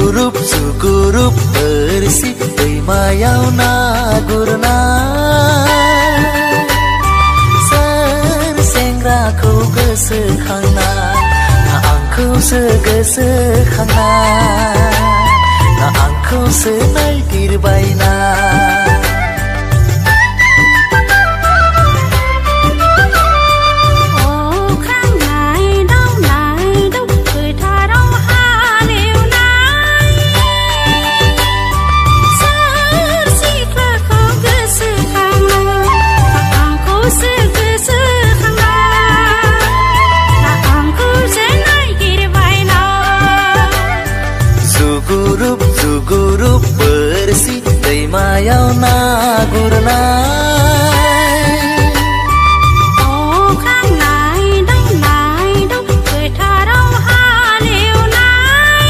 Sugurup bersih mayau na gurna Sersengraku gesekhangna Na angku segesekhangna Na angku senai dirbaina Sugurup bersih mayau na gurna Oh khang nai đâu cười tha đâu ha liều nai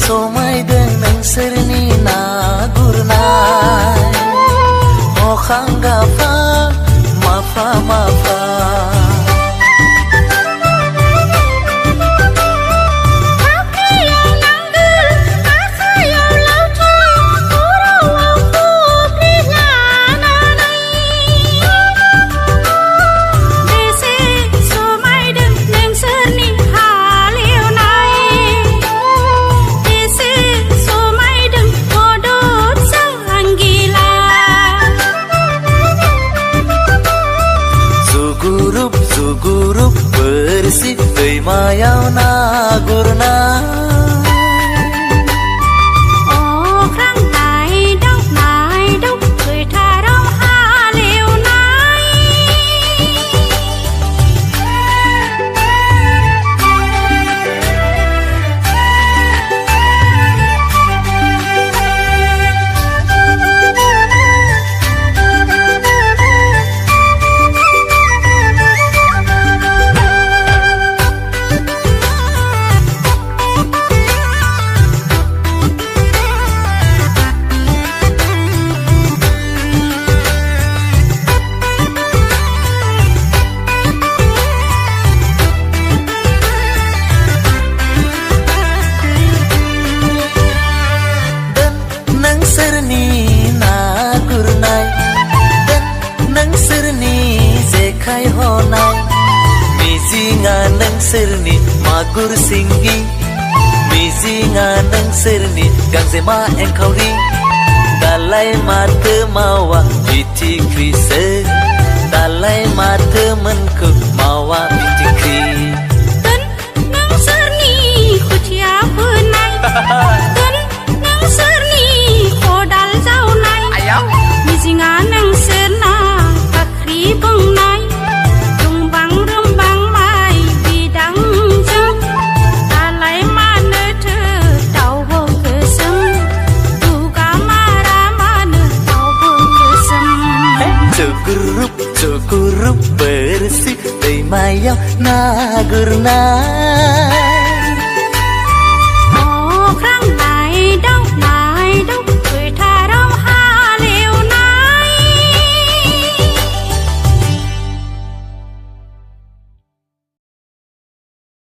Somai dengan serni na gurnai Oh khanggafa mafa Sugurup bersih mayau na gurna Oh khang nai đâu cười tha đâu ha liều nai Kai honai mizinga nang serni magur singgi mizinga nang serni gangzema engkauri dalai mata mawa piti krise dalai mata menku mawa piti kri dan nang serni khutia punai dan nang serni kodal jaunai ayau mizinga nang serna kakri bengnai Sugurup bersih mayau na gurna